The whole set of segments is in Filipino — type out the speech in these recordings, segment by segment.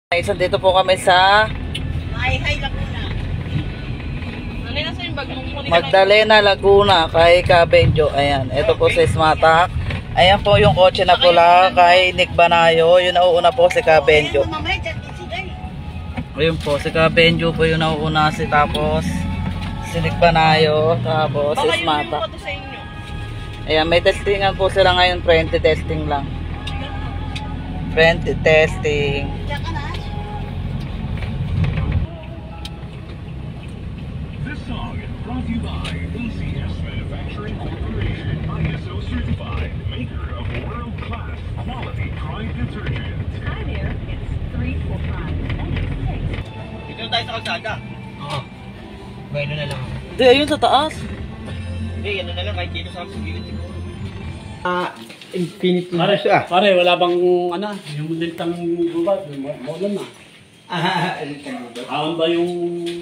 Isa dito po kami sa Magdalena, Laguna kay Cabenjo. Ayan, ito po si Smatak. Ayan po yung kotse na pula kay Nick Banayo. Yung nauuna po si Cabenjo. Ayun po, si Cabenjo po yung nauuna, tapos si Nick Banayo, tapos si Smatak. Ayan, may testingan po sila ngayon, 20 testing lang. 20 testing. Brought to you by OCS Manufacturing Corporation, ISO certified, maker of world-class quality Pride detergent. Hi there, it's 345 and it's 6. Dito tayo sa kalsada. Oo. Bueno na lang. Hindi, ayun sa taas. Hindi, ano na lang, kahit dito sa gilid siguro. Infinity. Pare, wala bang ano, yung lintang gubat, maulan na. Lintang gubat? Awan ba yung...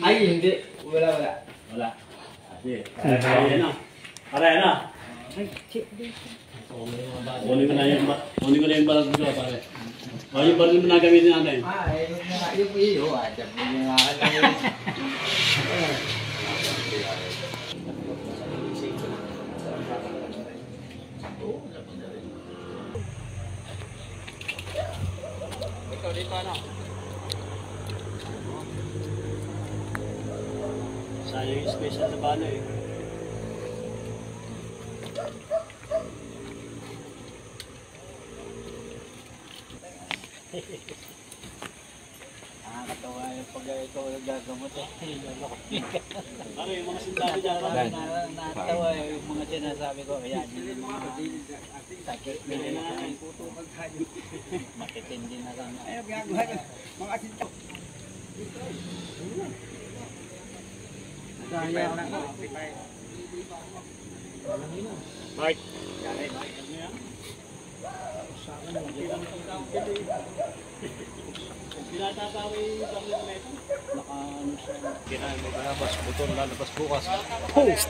Ay, hindi. Wala. Wala. Sige, pare na. Pare na. Kunin ko na yung balag dito, pare. O, yung balag mo na gamitin natin. Yung po yun. Adab mo yung Dito ano? Sayang yung special na balo eh. Nakakatawa yung pag ikaw nagagamot eh. Pare, yung mga sindabi dyan. Nakakatawa yung mga sinasabi ko. Ayan, yung mga sakit na makitindi na lang. Ayaw, gagawa na. Mga asinto. Daya na. Mark. Pinatatawi yung bakit na ito? Nakaano siya. Kinahin mo palabas, butong lalabas bukas. Host!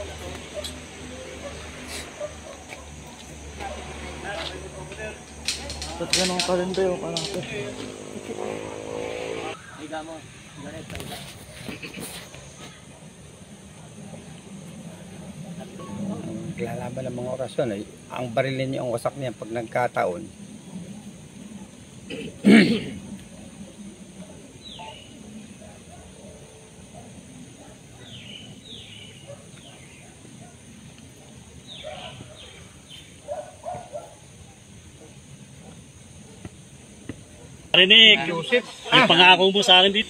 Ba't ganun ka rin ba yung kalapit? Higa mo. Ganit. Lalaban ng mga orasyon ay ang barilin niya ang wasak niya pag nagkataon. Rinig, Joseph, yung pangako mo sa akin dito.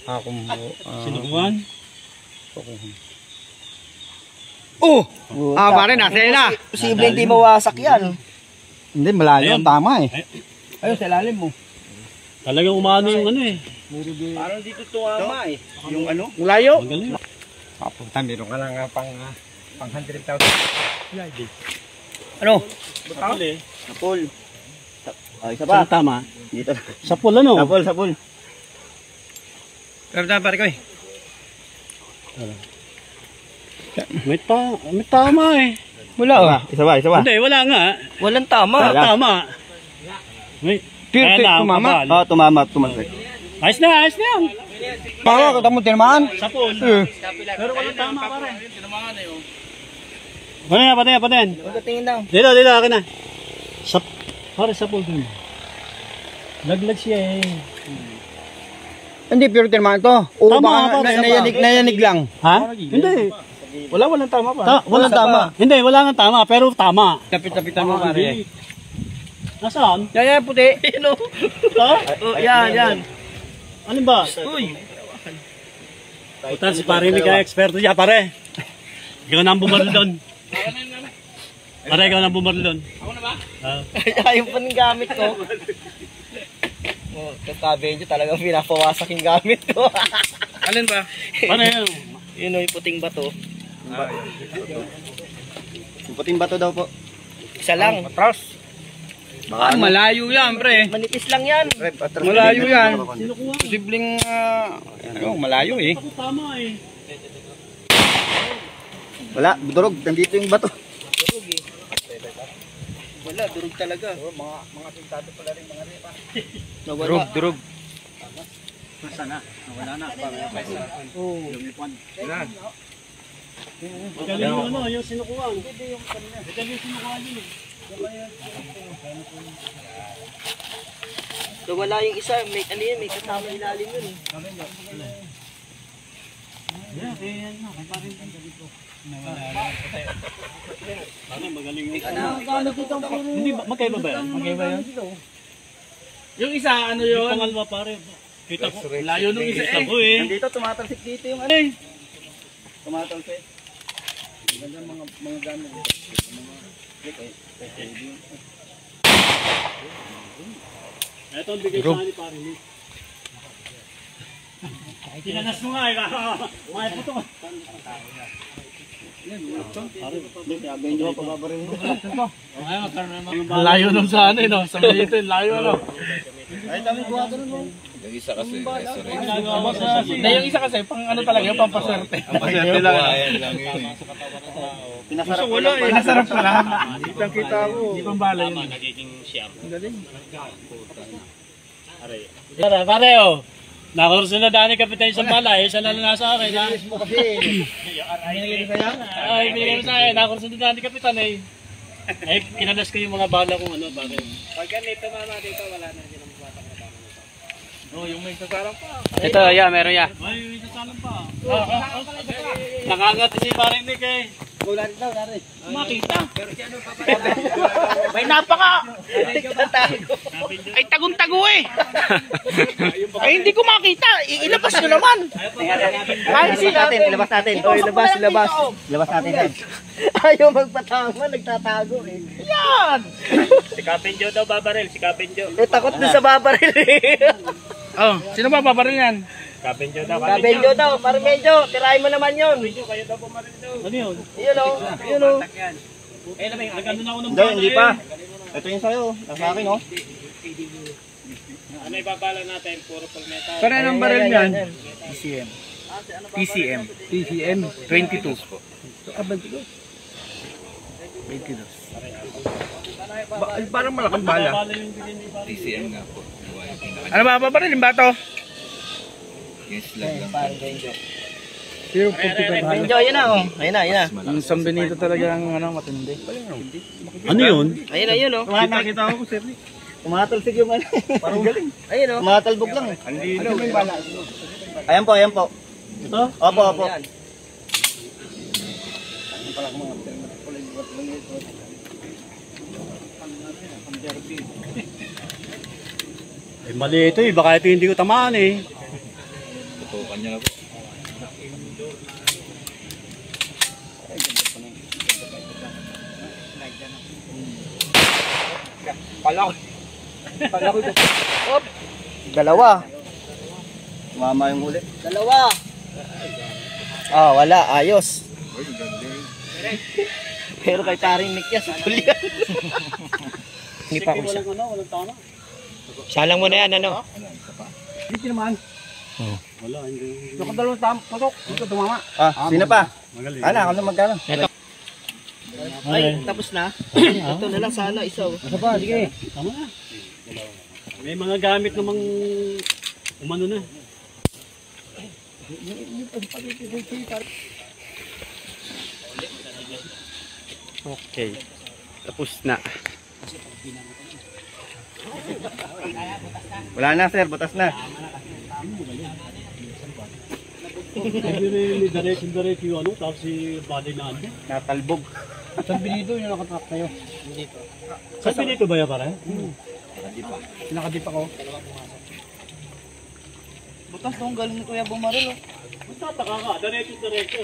Ako mo. Sinukuhan? Pare, nasa na. Posible hindi mawasak yan. Hindi, malayo. Ayan. Tama eh. Ayun, sa ilalim mo. Talagang umano yung ano eh. Parang dito tumama eh. Yung ano? Layo. Magaling. Papunta, meron ka lang pang 100,000. Ano? Sapul eh. Sapul. Oh, isa pa. Tama. Dito. Sapul ano? Sapul. Pare ko eh. May tama eh. Wala ba? Isa ba? Hindi, wala nga. Walang tama. Tama. May Pure tumama. Oh, tumama. Ayos na yan. Para ka tamo tinamaan. Sapul. Pero walang tama pare. Paten. Pagkatingin daw. Dito, akin na. Pare sapul dun. Laglag siya eh. Hindi, pure tinamaan to. O Tama, baka pare. nayanig lang. Ha? Hindi. Walang tama pa. Walang tama. Hindi, wala nga tama, pero tama. Tapit-tapitan mo pare. Nasaan? Yan, puti. Ano? Ha? Oh, yan. Ano ba? Uy. Putan si pare, hindi ka eksperto niya, pare. Ikaw na ang bumaril doon. Pare, ikaw na ang bumaril doon. Ako na ba? Ayun pa ng gamit ko. Oh, Cabenjo talagang pinapawasak yung gamit ko. Alin ba? Pare, Yun o, yung puting bato. Yung puting bato daw po. Isa lang. Atras. Malayo yan, pre. Manipis lang yan. Malayo yan. sinukuha. Posibleng, malayo eh. Ako tama eh. Wala, durog. Nandito yung bato. Wala, durog talaga. Mga sintado pala rin mga repa. Nawala. Durog. Nasaan na? Nawala na. Lumipad. Magaling yung ano, yung sinukuhan. Magaling yung sinukuhan yun eh. Nawala yung isa, may ano yun, may kasama ilalim yun eh. Yeah, yan na. Kaya pa rin dito. Ano, magaling yung... Hindi, magkaiba ba yan? Magkaiba yan? Yung isa, ano yun? Yung pangalwa pare. Kita ko, layo nung isa eh. Nandito, tumatalsik dito yung ano. Eh, Tumatalsik. Ganda mga gamit. ito ang bigay sa ni pare. Tinanas mo nga eh. May puto. Layo nung sa ano eh, no? Sa dito, layo ano. Yung isa kasi, Na yung isa kasi, pang ano talaga, yung pampaswerte. Pampaswerte lang. Ayan lang yun. Pinasarap ko lang. Pinasarap ko lang. Kitang kita ko. Hindi pang bala yun. Nagiging siyam. Pare oh. Nakurso na dani kapitan sa balay, isa na lang nasa akin ha. Ay, binigay mo sa akin, nakurso na dani kapitan eh. Ay, kinadas ko yung mga bala kung ano, bakit? Pag ganito mama dito, wala na silang buwatang na tama. Oh, yung may sasalang pa. Ito, meron ya. Ay, may sasalang pa. Nakangat si parang Nick eh. Kulan daw, dari. Makita. May napaka! Ay, tagun-tago eh! Ay, hindi ko makita. Ilabas nyo naman. Ilabas natin, ilabas natin. O, ilabas. Ilabas natin. Ayaw magpatama, nagtatago eh. Yan! Si Kapinjo daw babaril, si Kapinjo. Eh, takot din sa babaril eh. Oh, sino ba paparin yan? Kapinjo daw. Kabelyo daw, parang medyo, tirahin mo naman yun. Ano yun? Yun o, yun o. Nagano na ako ng Hindi pa. Ito yung sa'yo. Nasa akin, oh. Ano ibabala natin? Puro palmeta. Pero anong baril niyan? PCM. PCM 22. Parang malaking bala. PCM nga po. Ano ba paparin ba to? Yes lang. Medyo, yun na o. Ayun na, ayun na. Yung San Benito talaga ang ano, matindi. Ano yun? Ayun na, yun o. Nakita ko, sir. Tumatalsik yung ano. Parang galing. Ayun o. Tumatalbog lang eh. Andino. Ayan po, ayan po. Ito? Opo, opo. Eh mali ito eh, baka ito hindi ko tamaan eh. Tutukan niya na po. Op. Dalawa. Mama yung huli. Dalawa. Ah, wala. Ayos. Pero kay Taring Nick yan, sa tulyan. Hindi pa ako isa. Walang tama. Salang mo na yan, ano? Hindi naman. Wala, hindi. Ito ka dalawang pasok. Ito tumama. Sino pa? Magaling. Ano, ako na magkano? Ay, tapos na. Ito na lang sana, isa. Asa pa? Sige. Tama na. May mga gamit namang umano na. Okay. Tapos na. Wala na sir, butas na. Hindi diretso yung ano, tapos si body na ano. Natalbog. Saan binito yung nakatrack kayo? Saan binito ba yan pare? Nakadip ako. Butas nung galing ni Kuya Bumaril. Magtataka ka, diretso.